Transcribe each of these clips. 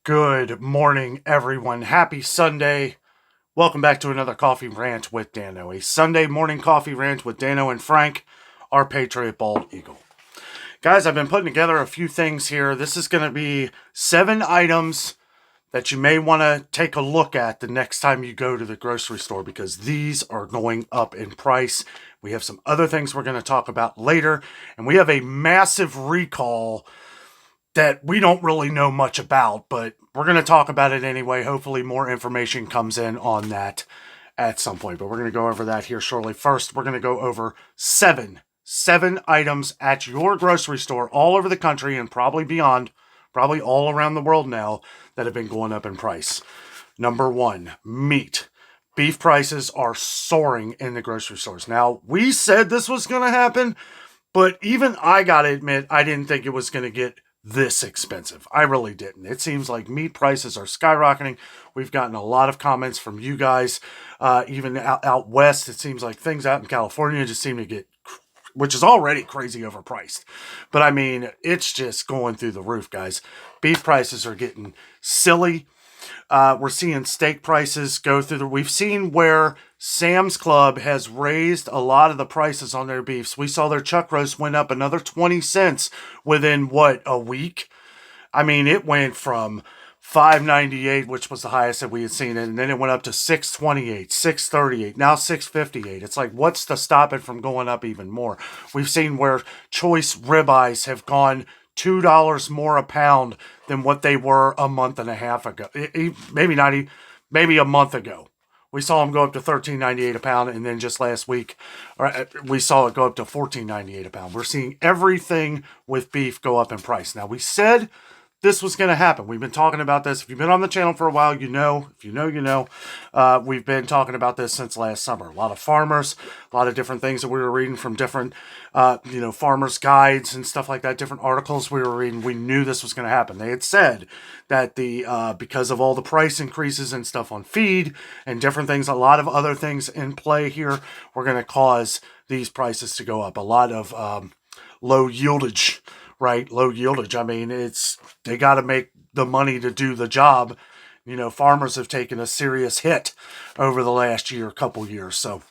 Good morning, everyone. Happy Sunday. Welcome back to another Coffee Rant with Dano. A Sunday morning coffee rant with Dano and Frank, our Patriot Bald Eagle. Guys, I've been putting together a few things here. This is going to be 7 items that you may want to take a look at the next time you go to the grocery store because these are going up in price. We have some other things we're going to talk about later, and we have a massive recall that we don't really know much about, but we're going to talk about it anyway. Hopefully more information comes in on that at some point, but we're going to go over that here shortly. First, we're going to go over seven items at your grocery store all over the country and probably beyond, probably all around the world now, that have been going up in price. Number 1, meat. Beef prices are soaring in the grocery stores. Now, we said this was going to happen, but even I got to admit, I didn't think it was going to get this expensive. I really didn't. It seems like meat prices are skyrocketing. We've gotten a lot of comments from you guys, even out west. It seems like things out in California just seem to get, which is already crazy overpriced. But I mean, it's just going through the roof, guys. Beef prices are getting silly. We're seeing steak prices go through the... We've seen where Sam's Club has raised a lot of the prices on their beefs. We saw their chuck roast went up another 20 cents within, what, a week? I mean, it went from $5.98, which was the highest that we had seen it, and then it went up to $6.28, $6.38, now $6.58. It's like, what's to stop it from going up even more? We've seen where choice ribeyes have gone $2 more a pound than what they were a month and a half ago. Maybe a month ago. We saw them go up to $13.98 a pound, and then just last week, we saw it go up to $14.98 a pound. We're seeing everything with beef go up in price. Now, we said this was going to happen. We've been talking about this. If you've been on the channel for a while, you know. If you know, you know. We've been talking about this since last summer. A lot of farmers, a lot of different things that we were reading from different, farmers' guides and stuff like that, different articles we were reading. We knew this was going to happen. They had said that because of all the price increases and stuff on feed and different things, a lot of other things in play here, were going to cause these prices to go up. A lot of low yieldage. Right, low yieldage. I mean, they got to make the money to do the job. Farmers have taken a serious hit over the last couple years. So,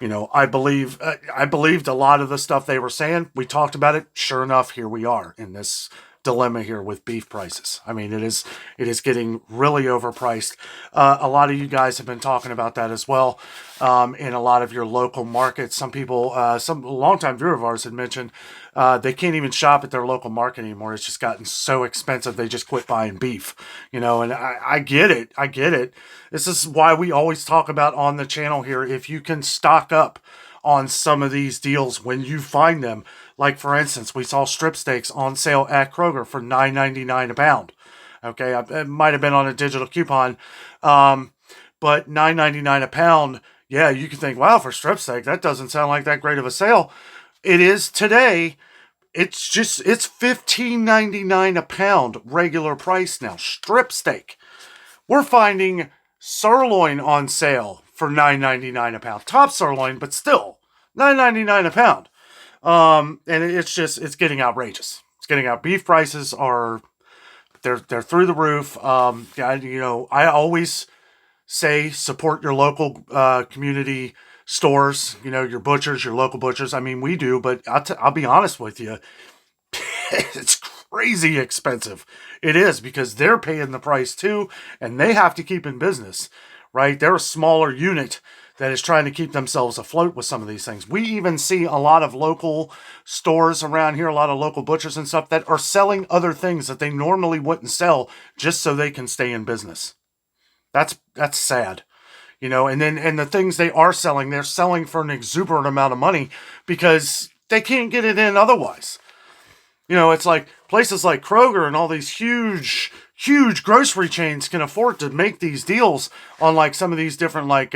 I believed a lot of the stuff they were saying. We talked about it. Sure enough, here we are in this dilemma here with beef prices. I mean, it is getting really overpriced. A lot of you guys have been talking about that as well. In a lot of your local markets, some people, some longtime viewer of ours had mentioned they can't even shop at their local market anymore. It's just gotten so expensive they just quit buying beef. And I get it. I get it. This is why we always talk about on the channel here, if you can stock up on some of these deals when you find them. Like, for instance, we saw strip steaks on sale at Kroger for $9.99 a pound. Okay, it might have been on a digital coupon, but $9.99 a pound. Yeah, you can think, wow, for strip steak, that doesn't sound like that great of a sale. It is today. It's $15.99 a pound, regular price now. Strip steak. We're finding sirloin on sale for $9.99 a pound. Top sirloin, but still $9.99 a pound. And it's getting outrageous. It's getting out. Beef prices are, they're through the roof. I always say support your local community stores, your butchers, your local butchers. I mean, we do, but I'll be honest with you. It's crazy expensive. It is, because they're paying the price too, and they have to keep in business, right? They're a smaller unit that is trying to keep themselves afloat with some of these things. We even see a lot of local stores around here, a lot of local butchers and stuff that are selling other things that they normally wouldn't sell just so they can stay in business. That's sad. And the things they are selling, they're selling for an exuberant amount of money because they can't get it in otherwise. It's like places like Kroger and all these huge grocery chains can afford to make these deals on like some of these different like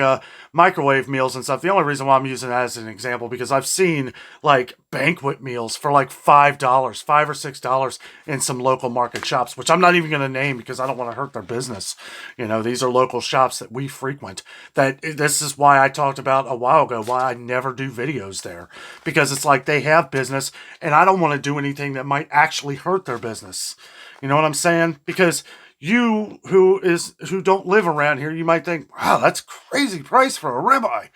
microwave meals and stuff. The only reason why I'm using that as an example, because I've seen like banquet meals for like $5, $5 or $6 in some local market shops, which I'm not even going to name because I don't want to hurt their business. These are local shops that we frequent. This is why I talked about a while ago why I never do videos there, because it's like they have business and I don't want to do anything that might actually hurt their business. You know what I'm saying? Because you who don't live around here, you might think, wow, that's crazy price for a ribeye.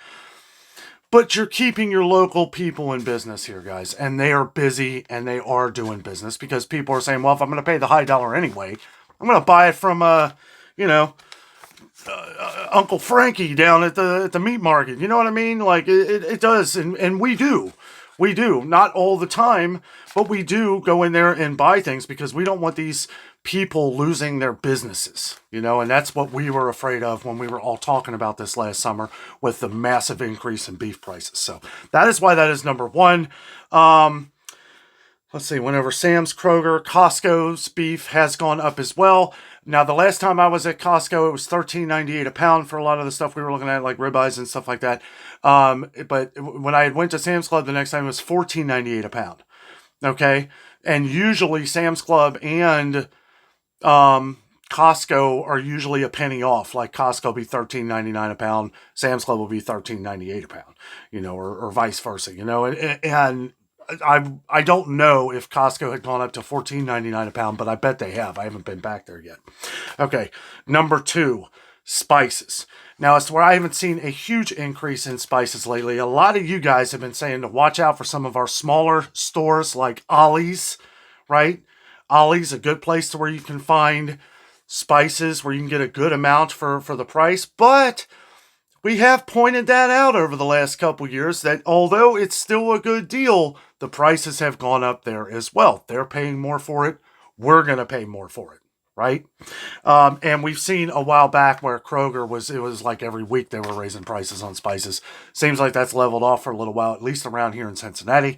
But you're keeping your local people in business here, guys. And they are busy and they are doing business because people are saying, well, if I'm going to pay the high dollar anyway, I'm going to buy it from, Uncle Frankie down at the meat market. You know what I mean? Like, it does. And we do. We do. Not all the time, but we do go in there and buy things because we don't want these people losing their businesses, and that's what we were afraid of when we were all talking about this last summer with the massive increase in beef prices. So that is why that is number one. Let's see, whenever Sam's, Kroger, Costco's beef has gone up as well. Now, the last time I was at Costco, it was $13.98 a pound for a lot of the stuff we were looking at, like ribeyes and stuff like that. But when I went to Sam's Club the next time, it was $14.98 a pound. Okay? And usually Sam's Club and Costco are usually a penny off. Like Costco will be $13.99 a pound, Sam's Club will be $13.98 a pound, or vice versa, and I don't know if Costco had gone up to $14.99 a pound, but I bet they have. I haven't been back there yet. Okay, number two, spices. Now, as to where I haven't seen a huge increase in spices lately, a lot of you guys have been saying to watch out for some of our smaller stores like Ollie's, right? Ollie's a good place to where you can find spices, where you can get a good amount for the price, but we have pointed that out over the last couple years that although it's still a good deal, the prices have gone up there as well. They're paying more for it. We're going to pay more for it, right? And we've seen a while back where Kroger it was like every week they were raising prices on spices. Seems like that's leveled off for a little while, at least around here in Cincinnati.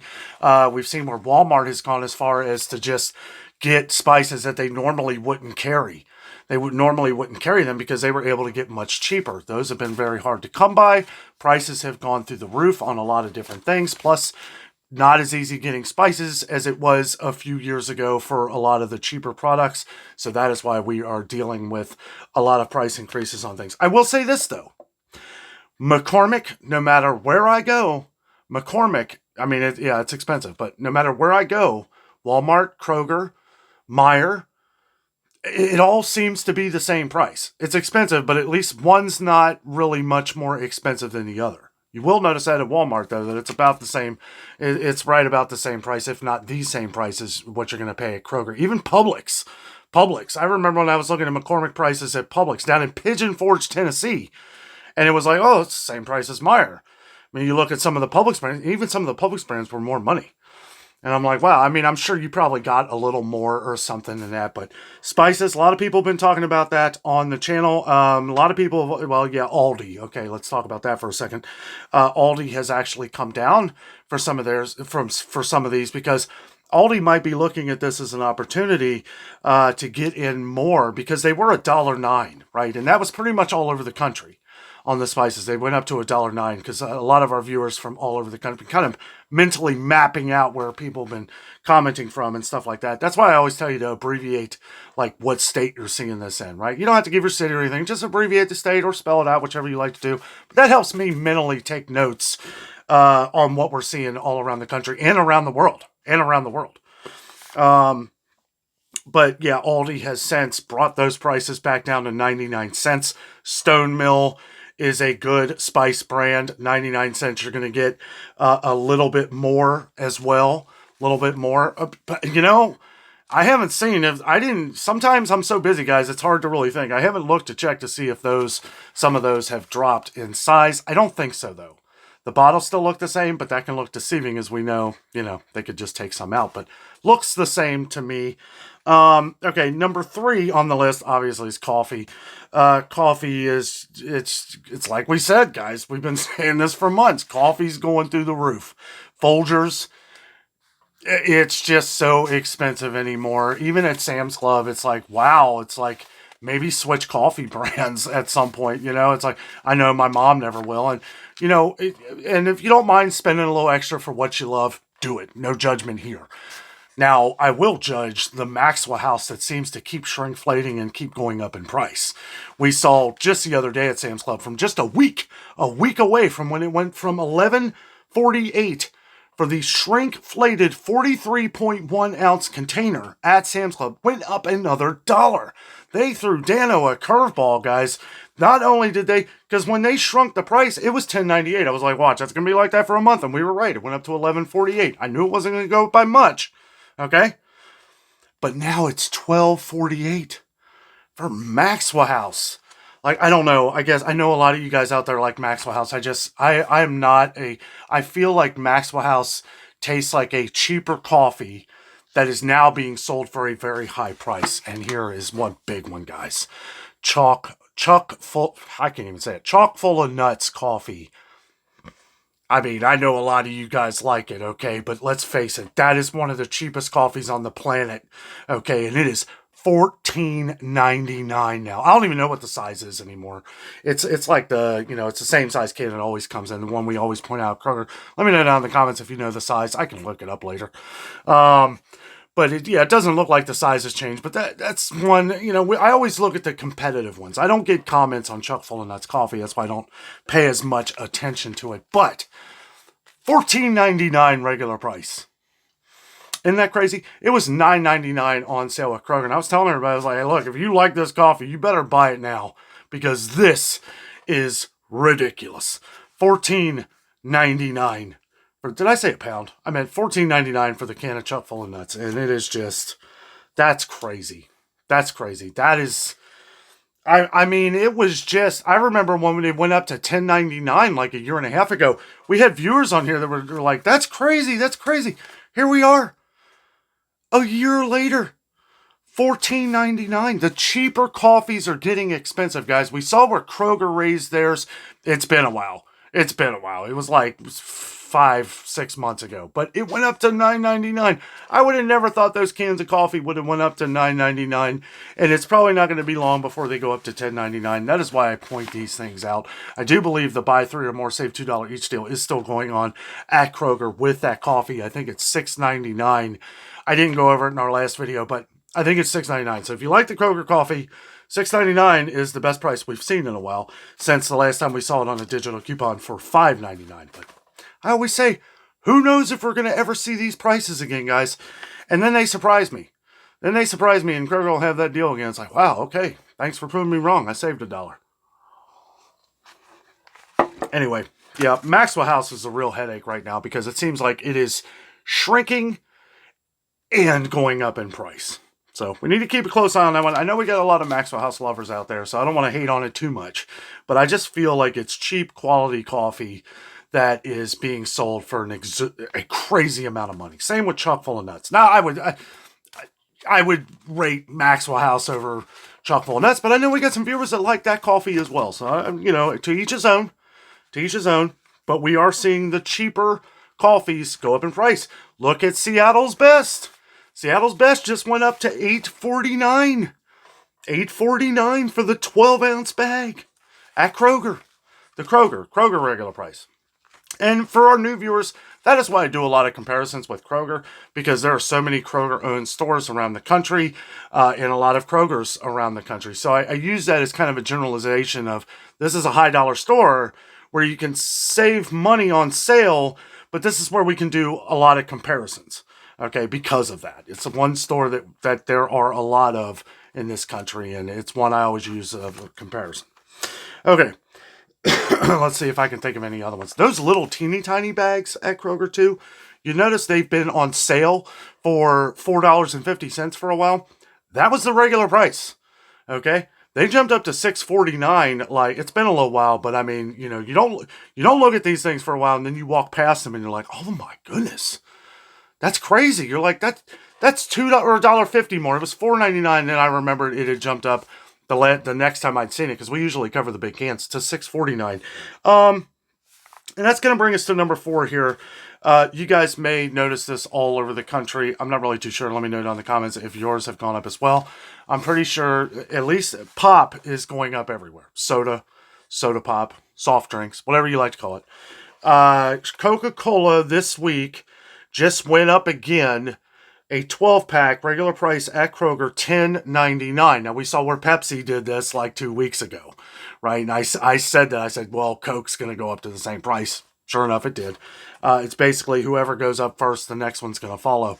We've seen where Walmart has gone as far as to just get spices that they normally wouldn't carry. They normally wouldn't carry them because they were able to get much cheaper. Those have been very hard to come by. Prices have gone through the roof on a lot of different things. Plus, not as easy getting spices as it was a few years ago for a lot of the cheaper products. So that is why we are dealing with a lot of price increases on things. I will say this, though. McCormick, no matter where I go, it's expensive. But no matter where I go, Walmart, Kroger, Meijer, it all seems to be the same price. It's expensive, but at least one's not really much more expensive than the other. You will notice that at Walmart, though, that it's about the same. It's right about the same price, if not the same price as what you're going to pay at Kroger. Even Publix. I remember when I was looking at McCormick prices at Publix down in Pigeon Forge, Tennessee, and it was like, oh, it's the same price as Meijer. I mean, you look at some of the Publix brands, even some of the Publix brands were more money. And I'm like, wow, I'm sure you probably got a little more or something than that. But spices, a lot of people have been talking about that on the channel. A lot of people, Aldi. Okay, let's talk about that for a second. Aldi has actually come down for some of theirs, for some of these, because Aldi might be looking at this as an opportunity to get in more, because they were $1.09, right? And that was pretty much all over the country. On the spices, they went up to $1.09 because a lot of our viewers from all over the country kind of mentally mapping out where people have been commenting from and stuff like that. That's why I always tell you to abbreviate like what state you're seeing this in, right? You don't have to give your city or anything. Just abbreviate the state or spell it out, whichever you like to do. But that helps me mentally take notes on what we're seeing all around the country and around the world. But yeah, Aldi has since brought those prices back down to 99 cents. Stone Mill is a good spice brand. 99 cents. You're going to get a little bit more as well. A little bit more. But, I haven't seen if sometimes I'm so busy, guys, it's hard to really think. I haven't looked to check to see if some of those have dropped in size. I don't think so, though. The bottles still look the same, but that can look deceiving, as we know. They could just take some out, but looks the same to me. Okay, number 3 on the list, obviously, is coffee. Coffee it's like we said, guys. We've been saying this for months. Coffee's going through the roof. Folgers, it's just so expensive anymore. Even at Sam's Club, it's like, wow, it's like maybe switch coffee brands at some point. It's like, I know my mom never will. And, and if you don't mind spending a little extra for what you love, do it. No judgment here. Now, I will judge the Maxwell House that seems to keep shrinkflating and keep going up in price. We saw just the other day at Sam's Club, from just a week away from when it went from $11.48 for the shrinkflated 43.1 ounce container at Sam's Club went up another $1. They threw Dano a curveball, guys. Not only did they, because when they shrunk the price, it was $10.98. I was like, watch, that's going to be like that for a month. And we were right. It went up to $11.48. I knew it wasn't going to go up by much. Okay? But now it's $12.48 for Maxwell House. Like, I don't know. I guess I know a lot of you guys out there like Maxwell House. I feel like Maxwell House tastes like a cheaper coffee that is now being sold for a very high price. And here is one big one, guys. Chock full of nuts coffee. I mean, I know a lot of you guys like it, okay? But let's face it, that is one of the cheapest coffees on the planet, okay? And it is $14.99 now. I don't even know what the size is anymore. It's like it's the same size can it always comes in, the one we always point out, Kroger. Let me know down in the comments if you know the size. I can look it up later. But it doesn't look like the size has changed. But that's one, I always look at the competitive ones. I don't get comments on Chock full of nuts coffee. That's why I don't pay as much attention to it. But $14.99 regular price. Isn't that crazy? It was $9.99 on sale at Kroger. And I was telling everybody, I was like, hey, look, if you like this coffee, you better buy it now. Because this is ridiculous. $14.99. Or did I say a pound? I meant $14.99 for the can of Chock full of nuts. And it is just, that's crazy. That's crazy. That is, I mean, it was just, I remember when it went up to $10.99 like a year and a half ago. We had viewers on here that were like, that's crazy. That's crazy. Here we are. A year later, $14.99. The cheaper coffees are getting expensive, guys. We saw where Kroger raised theirs. It's been a while. It was like 5-6 months ago. But it went up to $9.99. I would have never thought those cans of coffee would have went up to $9.99. And it's probably not going to be long before they go up to $10.99. That is why I point these things out. I do believe the buy 3 or more, save $2 each deal is still going on at Kroger with that coffee. I think it's $6.99. I didn't go over it in our last video, but I think it's $6.99. So if you like the Kroger coffee, $6.99 is the best price we've seen in a while since the last time we saw it on a digital coupon for $5.99. But I always say, who knows if we're going to ever see these prices again, guys? And then they surprise me. And Kroger will have that deal again. It's like, wow, okay, thanks for proving me wrong. I saved $1. Anyway, yeah, Maxwell House is a real headache right now because it seems like it is shrinking and going up in price. So we need to keep a close eye on that one. I know we got a lot of Maxwell House lovers out there, so I don't want to hate on it too much. But I just feel like it's cheap quality coffee that is being sold for a crazy amount of money. Same with Chock full of nuts. Now, I would rate Maxwell House over Chock full of nuts, but I know we got some viewers that like that coffee as well. So, to each his own. To each his own. But we are seeing the cheaper coffees go up in price. Look at Seattle's Best. Seattle's Best just went up to $8.49. $8.49 for the 12-ounce bag at Kroger. The Kroger regular price. And for our new viewers, that is why I do a lot of comparisons with Kroger, because there are so many Kroger-owned stores around the country and a lot of Krogers around the country. So I use that as kind of a generalization of this is a high-dollar store where you can save money on sale, but this is where we can do a lot of comparisons. Okay, because of that. It's one store that there are a lot of in this country, and it's one I always use of a comparison. Okay, let's see if I can think of any other ones. Those little teeny tiny bags at Kroger too, you notice they've been on sale for $4.50 for a while. That was the regular price, okay? They jumped up to $6.49. Like, it's been a little while, but I mean, you don't look at these things for a while, and then you walk past them, and you're like, oh my goodness. That's crazy. You're like, that's $2 or $1.50 more. It was $4.99, and then I remember it had jumped up the next time I'd seen it, because we usually cover the big cans, to $6.49. And that's going to bring us to number 4 here. You guys may notice this all over the country. I'm not really too sure. Let me know down in the comments if yours have gone up as well. I'm pretty sure at least pop is going up everywhere. Soda pop, soft drinks, whatever you like to call it. Coca-Cola this week just went up again, a 12-pack, regular price at Kroger, $10.99. Now, we saw where Pepsi did this like 2 weeks ago, right? And I said that. I said, well, Coke's going to go up to the same price. Sure enough, it did. It's basically whoever goes up first, the next one's going to follow.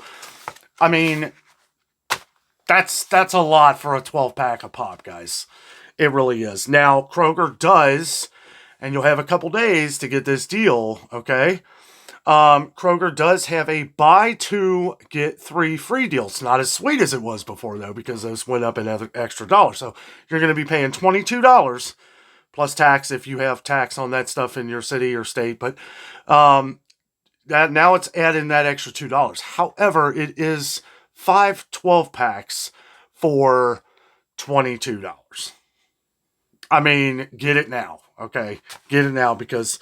I mean, that's a lot for a 12-pack of pop, guys. It really is. Now, Kroger does, and you'll have a couple days to get this deal, okay? Kroger does have a buy two, get three free deal. It's not as sweet as it was before, though, because those went up an extra $1. So you're going to be paying $22 plus tax if you have tax on that stuff in your city or state. But that now it's adding that extra $2. However, it is 5 12-packs for $22. I mean, get it now, okay? Get it now, because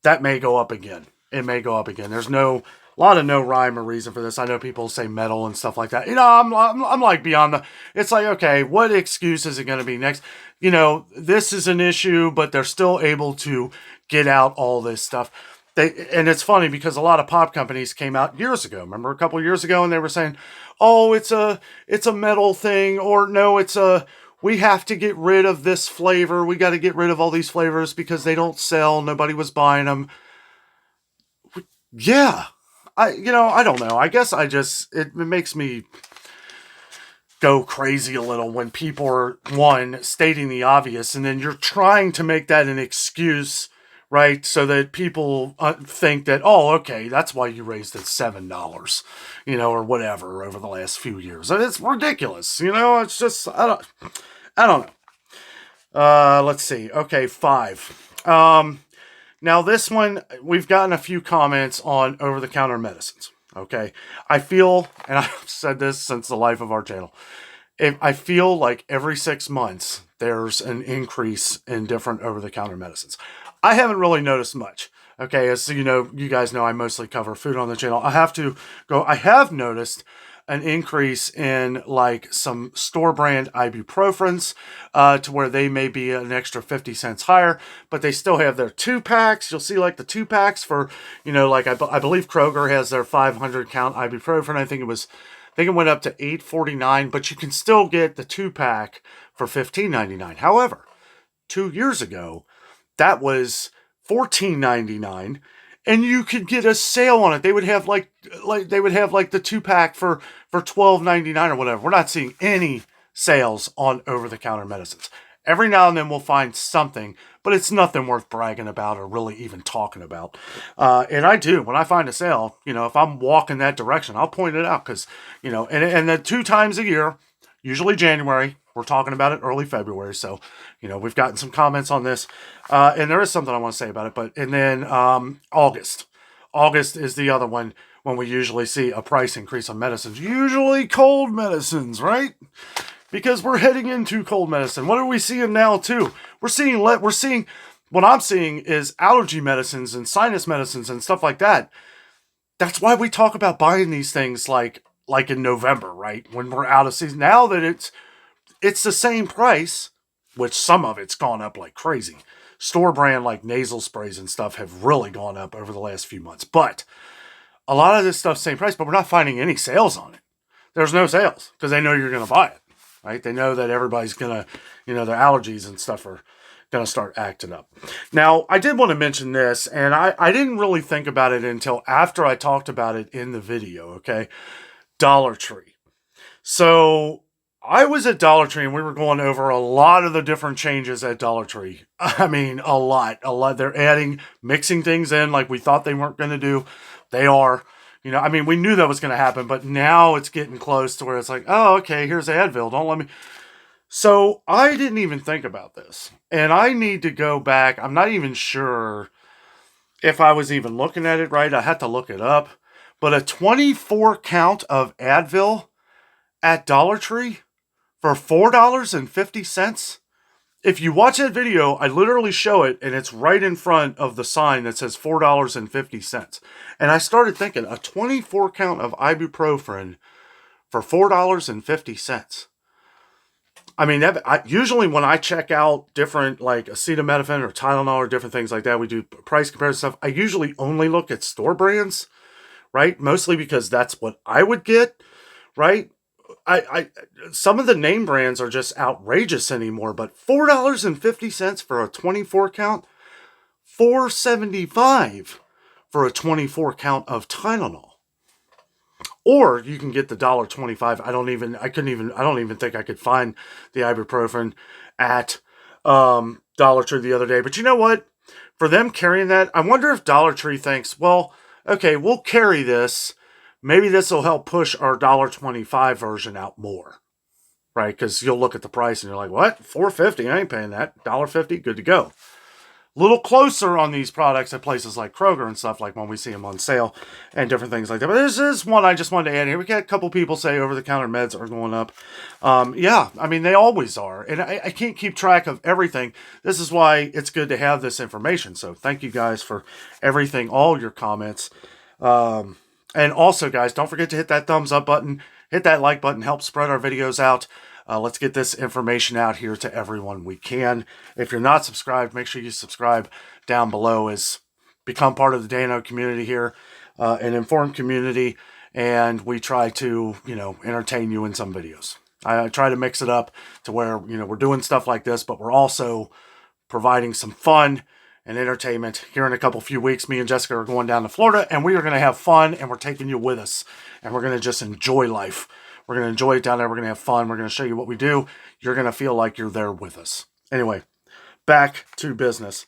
that may go up again. It may go up again. There's a lot of no rhyme or reason for this. I know people say metal and stuff like that. You know, I'm like beyond the. It's like, okay, what excuse is it going to be next? You know, this is an issue, but they're still able to get out all this stuff. And it's funny because a lot of pop companies came out years ago. Remember a couple of years ago, and they were saying, "Oh, it's a metal thing," or "No, we have to get rid of this flavor. We got to get rid of all these flavors because they don't sell. Nobody was buying them." Yeah. I don't know. I guess it makes me go crazy a little when people are, one, stating the obvious, and then you're trying to make that an excuse, right? So that people think that, oh, okay, that's why you raised it $7, or whatever over the last few years. And it's ridiculous. It's just, I don't know. Let's see. Okay, 5. Now, this one, we've gotten a few comments on over-the-counter medicines, okay? I feel, and I've said this since the life of our channel, I feel like every 6 months, there's an increase in different over-the-counter medicines. I haven't really noticed much, okay? As you guys know, I mostly cover food on the channel. I have noticed an increase in like some store brand ibuprofens to where they may be an extra 50 cents higher, but they still have their 2-packs. You'll see like the 2-packs for, like I believe Kroger has their 500 count ibuprofen. I think it went up to $8.49, but you can still get the 2-pack for $15.99. However, 2 years ago, that was $14.99. And you could get a sale on it. They would have the 2-pack for $12.99 or whatever. We're not seeing any sales on over-the-counter medicines. Every now and then we'll find something, but it's nothing worth bragging about or really even talking about. And I do. When I find a sale, if I'm walking that direction, I'll point it out because, and the 2 times a year, usually January. We're talking about it early February, so, we've gotten some comments on this. And there is something I want to say about it, and then August. August is the other one when we usually see a price increase on medicines. Usually cold medicines, right? Because we're heading into cold medicine. What are we seeing now, too? What I'm seeing is allergy medicines and sinus medicines and stuff like that. That's why we talk about buying these things like in November, right? When we're out of season. Now that it's the same price, which some of it's gone up like crazy. Store brand like nasal sprays and stuff have really gone up over the last few months. But a lot of this stuff's same price, but we're not finding any sales on it. There's no sales because they know you're going to buy it, right? They know that everybody's going to, their allergies and stuff are going to start acting up. Now, I did want to mention this, and I didn't really think about it until after I talked about it in the video, okay? Dollar Tree. So I was at Dollar Tree and we were going over a lot of the different changes at Dollar Tree. I mean, a lot. They're mixing things in like we thought they weren't going to do. They are. We knew that was going to happen, but now it's getting close to where it's like, oh, okay, here's Advil. Don't let me. So I didn't even think about this. And I need to go back. I'm not even sure if I was even looking at it right. I had to look it up. But a 24 count of Advil at Dollar Tree for $4.50. If you watch that video, I literally show it, and it's right in front of the sign that says $4.50. And I started thinking, a 24 count of ibuprofen for $4.50. I mean, usually when I check out different, like acetaminophen or Tylenol or different things like that, we do price comparison stuff. I usually only look at store brands, right? Mostly because that's what I would get, right? Some of the name brands are just outrageous anymore, but $4.50 for a 24 count, $4.75 for a 24 count of Tylenol. Or you can get the $1.25. I don't even think I could find the ibuprofen at Dollar Tree the other day. But you know what? For them carrying that, I wonder if Dollar Tree thinks, well, okay, we'll carry this. Maybe this will help push our $1.25 version out more. Right? Because you'll look at the price and you're like, what? $4.50? I ain't paying that. $1.50? Good to go. A little closer on these products at places like Kroger and stuff, like when we see them on sale and different things like that. But this is one I just wanted to add here. We got a couple people say over-the-counter meds are going up. Yeah, I mean, they always are. And I can't keep track of everything. This is why it's good to have this information. So thank you guys for everything, all your comments. And also, guys, don't forget to hit that thumbs up button. Hit that like button. Help spread our videos out. Let's get this information out here to everyone we can. If you're not subscribed, make sure you subscribe down below. Become part of the Dano community here, an informed community, and we try to, entertain you in some videos. I try to mix it up to where, we're doing stuff like this, but we're also providing some fun and entertainment. Here in a few weeks, me and Jessica are going down to Florida, and we are going to have fun, and we're taking you with us, and we're going to just enjoy life. We're going to enjoy it down there. We're going to have fun. We're going to show you what we do. You're going to feel like you're there with us. Anyway, back to business.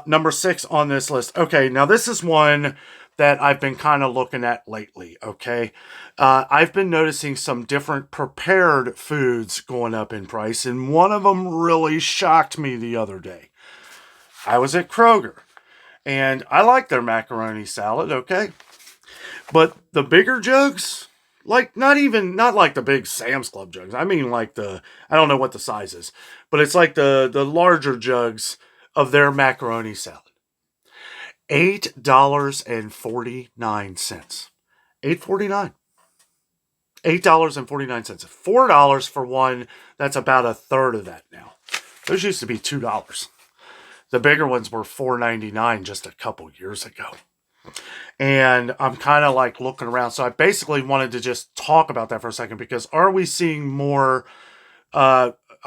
Number 6 on this list. Okay, now this is one that I've been kind of looking at lately, okay? I've been noticing some different prepared foods going up in price, and one of them really shocked me the other day. I was at Kroger, and I like their macaroni salad, okay? But the bigger jugs... not like the big Sam's Club jugs. I mean I don't know what the size is, but it's like the larger jugs of their macaroni salad. $8.49. $8.49. $8.49. $4 for one. That's about a third of that now. Those used to be $2. The bigger ones were $4.99 just a couple years ago. And I'm kind of looking around. So I basically wanted to just talk about that for a second, because are we seeing more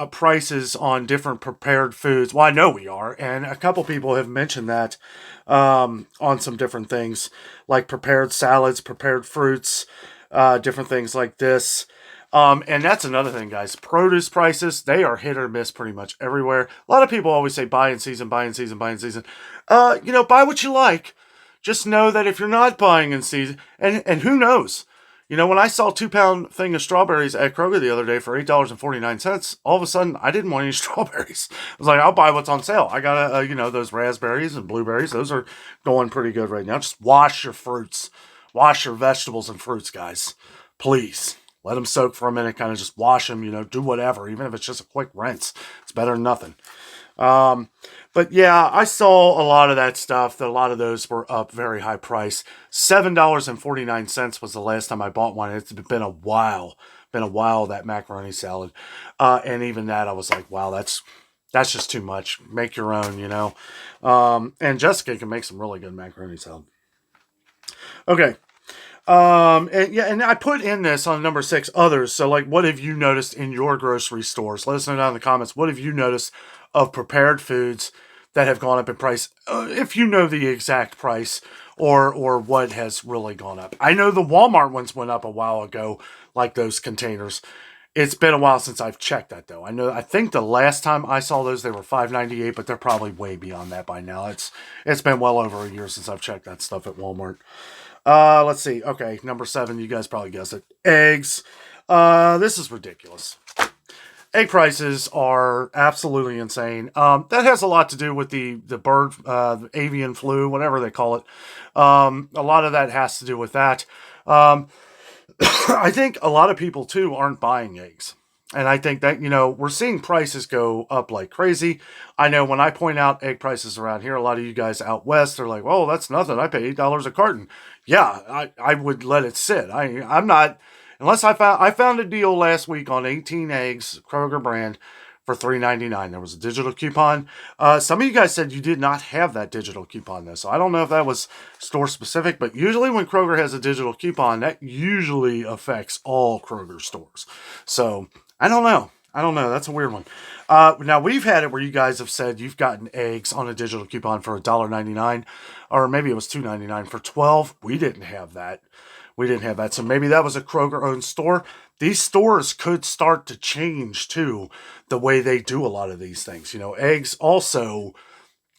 prices on different prepared foods? Well, I know we are. And a couple people have mentioned that on some different things, like prepared salads, prepared fruits, different things like this. And that's another thing, guys. Produce prices, they are hit or miss pretty much everywhere. A lot of people always say buy in season, buy in season, buy in season. Buy what you like. Just know that if you're not buying in season, and who knows, when I saw a 2-pound thing of strawberries at Kroger the other day for $8.49, all of a sudden I didn't want any strawberries. I was like, I'll buy what's on sale. I got those raspberries and blueberries. Those are going pretty good right now. Just wash your fruits, wash your vegetables and fruits, guys. Please let them soak for a minute. Kind of just wash them. Do whatever, even if it's just a quick rinse. It's better than nothing. But yeah, I saw a lot of that stuff. A lot of those were up very high price. $7.49 was the last time I bought one. It's been a while. That macaroni salad. And even that, I was like, wow, that's just too much. Make your own, and Jessica can make some really good macaroni salad. Okay. And I put in this on number 6, others. So what have you noticed in your grocery stores? Let us know down in the comments. What have you noticed of prepared foods that have gone up in price? If you know the exact price or what has really gone up. I know the Walmart ones went up a while ago, like those containers. It's been a while since I've checked that though. I think the last time I saw those, they were $5.98, but they're probably way beyond that by now. It's been well over a year since I've checked that stuff at Walmart. Let's see. Okay, number 7, you guys probably guessed it. Eggs. This is ridiculous. Egg prices are absolutely insane. That has a lot to do with the bird, avian flu, whatever they call it. A lot of that has to do with that. I think a lot of people too aren't buying eggs. And I think that, we're seeing prices go up like crazy. I know when I point out egg prices around here, a lot of you guys out west are like, well, that's nothing. I pay $8 a carton. Yeah, I would let it sit. I'm not, unless I found a deal last week on 18 eggs, Kroger brand, for $3.99. There was a digital coupon. Some of you guys said you did not have that digital coupon though. So I don't know if that was store specific, but usually when Kroger has a digital coupon, that usually affects all Kroger stores. So I don't know. I don't know. That's a weird one. Now, we've had it where you guys have said you've gotten eggs on a digital coupon for $1.99, or maybe it was $2.99 for 12. We didn't have that. We didn't have that. So maybe that was a Kroger-owned store. These stores could start to change, too, the way they do a lot of these things. You know, eggs also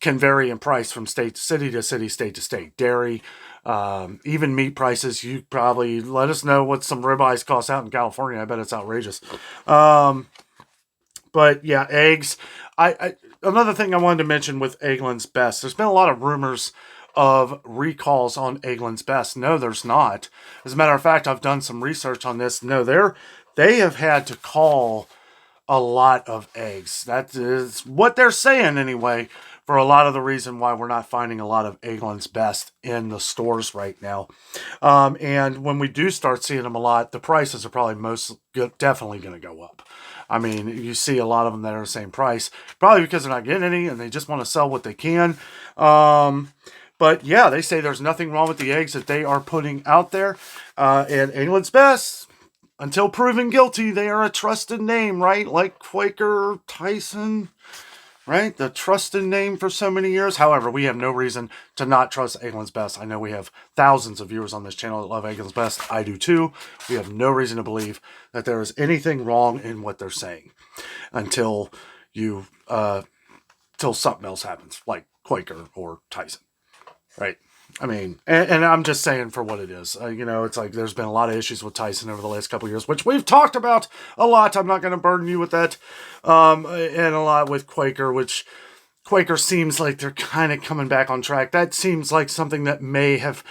can vary in price from state to city, state to state. Dairy, even meat prices. You probably let us know what some ribeyes cost out in California. I bet it's outrageous. But yeah, eggs. Another thing I wanted to mention with Eggland's Best. There's been a lot of rumors of recalls on Eggland's Best. No, there's not. As a matter of fact, I've done some research on this. No, they have had to call a lot of eggs. That is what they're saying anyway, for a lot of the reason why we're not finding a lot of Eggland's Best in the stores right now. And when we do start seeing them a lot, the prices are probably definitely going to go up. I mean, you see a lot of them that are the same price, probably because they're not getting any and they just want to sell what they can. But yeah, they say there's nothing wrong with the eggs that they are putting out there. And Eggland's Best, until proven guilty, they are a trusted name, right? Like Quaker, Tyson, right? The trusted name for so many years. However, we have no reason to not trust Eggland's Best. I know we have thousands of viewers on this channel that love Eggland's Best. I do too. We have no reason to believe that there is anything wrong in what they're saying until till something else happens, like Quaker or Tyson, right? I mean, and I'm just saying for what it is. It's like there's been a lot of issues with Tyson over the last couple of years, which we've talked about a lot. I'm not going to burden you with that. And a lot with Quaker, which Quaker seems like they're kind of coming back on track. That seems like something that may have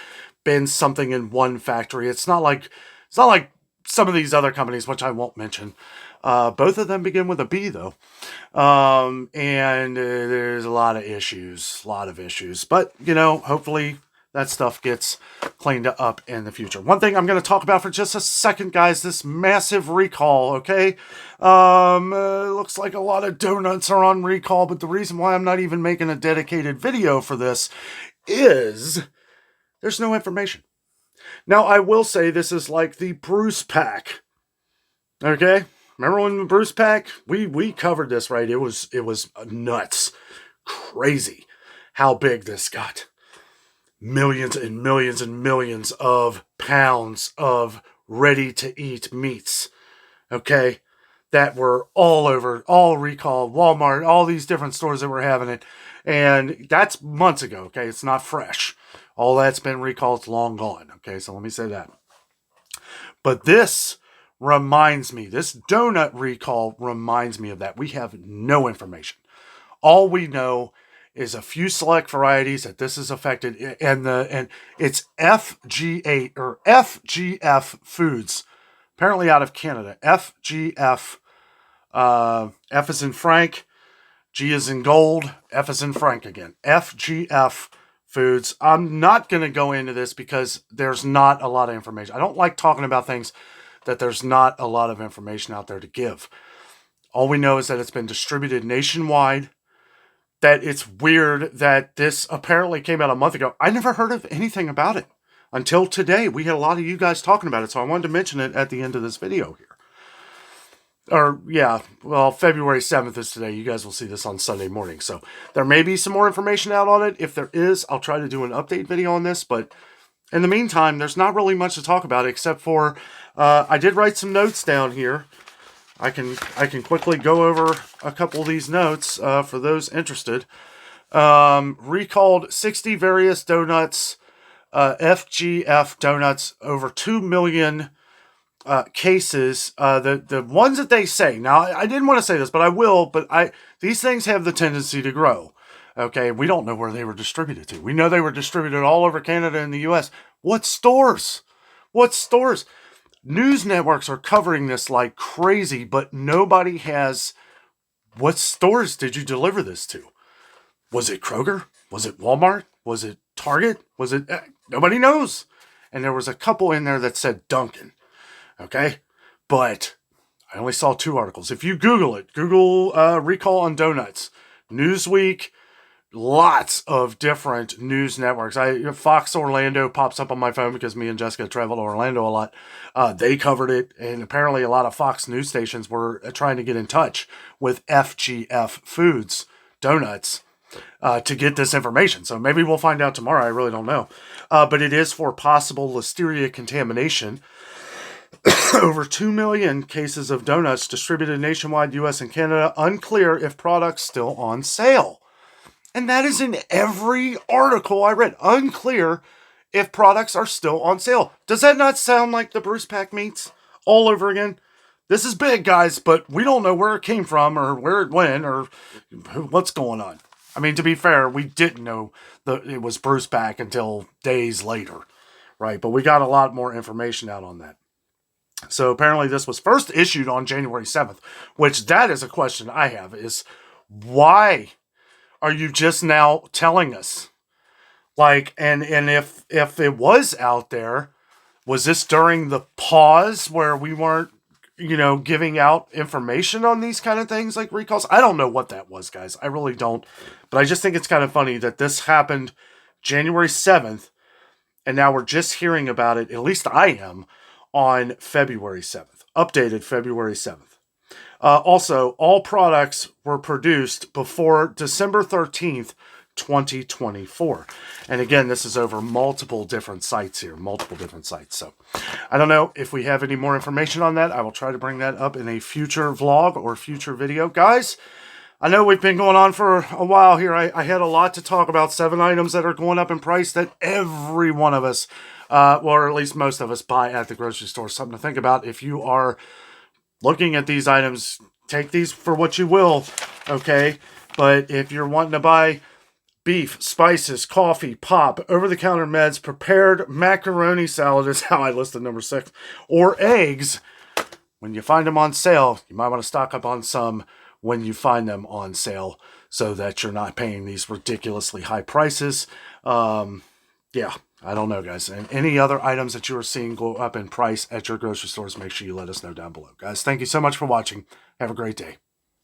been something in one factory. It's not like some of these other companies, which I won't mention. Both of them begin with a B, though. And there's a lot of issues. But, hopefully that stuff gets cleaned up in the future. One thing I'm going to talk about for just a second, guys, this massive recall, okay? Looks like a lot of donuts are on recall, but the reason why I'm not even making a dedicated video for this is there's no information. Now, I will say this is like the Bruce Pack, okay? Remember when the Bruce Pack? We covered this, right? It was nuts. Crazy how big this got. Millions and millions and millions of pounds of ready-to-eat meats, okay, that were all over, all recalled, Walmart, all these different stores that were having it, and that's months ago, okay, it's not fresh. All that's been recalled, it's long gone, okay, so let me say that. But this donut recall reminds me of that. We have no information. All we know is a few select varieties that this is affected, and it's FG8 or FGF Foods, apparently out of Canada. FGF, F is in Frank, G is in gold, F is in Frank again. FGF Foods. I'm not going to go into this because there's not a lot of information. I don't like talking about things that there's not a lot of information out there to give. All we know is that it's been distributed nationwide, that it's weird that this apparently came out a month ago. I never heard of anything about it until today. We had a lot of you guys talking about it, so I wanted to mention it at the end of this video here. February 7th is today. You guys will see this on Sunday morning, so there may be some more information out on it. If there is, I'll try to do an update video on this, but in the meantime, there's not really much to talk about except for I did write some notes down here. I can quickly go over a couple of these notes for those interested. Recalled 60 various donuts, FGF donuts, over 2 million cases. The ones that they say, now I didn't want to say this, but I will, but these things have the tendency to grow. Okay, we don't know where they were distributed to. We know they were distributed all over Canada and the US. What stores? News networks are covering this like crazy, but nobody has. What stores did you deliver this to? Was it Kroger? Was it Walmart? Was it Target? Was it... Nobody knows. And there was a couple in there that said Dunkin'. Okay? But I only saw 2 articles. If you Google it, Google recall on donuts. Newsweek, lots of different news networks. Fox Orlando pops up on my phone because me and Jessica travel to Orlando a lot. They covered it, and apparently a lot of Fox news stations were trying to get in touch with FGF Foods Donuts to get this information. So maybe we'll find out tomorrow. I really don't know. But it is for possible listeria contamination. Over 2 million cases of donuts distributed nationwide, U.S. and Canada. Unclear if products still on sale. And that is in every article I read. Unclear if products are still on sale. Does that not sound like the Bruce Pack meats all over again? This is big, guys, but we don't know where it came from or where it went or what's going on. I mean, to be fair, we didn't know that it was Bruce Pack until days later, right? But we got a lot more information out on that. So apparently this was first issued on January 7th, which that is a question I have, is why are you just now telling us? Like, and if it was out there, was this during the pause where we weren't, giving out information on these kind of things like recalls? I don't know what that was, guys. I really don't. But I just think it's kind of funny that this happened January 7th, and now we're just hearing about it, at least I am, on February 7th. Updated February 7th. Also, all products were produced before December 13th, 2024. And again, this is over multiple different sites here. So I don't know if we have any more information on that. I will try to bring that up in a future vlog or future video. Guys, I know we've been going on for a while here. I had a lot to talk about. 7 items that are going up in price that every one of us, or at least most of us, buy at the grocery store. Something to think about. If you are looking at these items, take these for what you will, okay? But if you're wanting to buy beef, spices, coffee, pop, over-the-counter meds, prepared macaroni salad is how I listed number 6, or eggs, when you find them on sale, you might want to stock up on some when you find them on sale so that you're not paying these ridiculously high prices. Yeah, I don't know, guys. And any other items that you are seeing go up in price at your grocery stores, make sure you let us know down below. Guys, thank you so much for watching. Have a great day.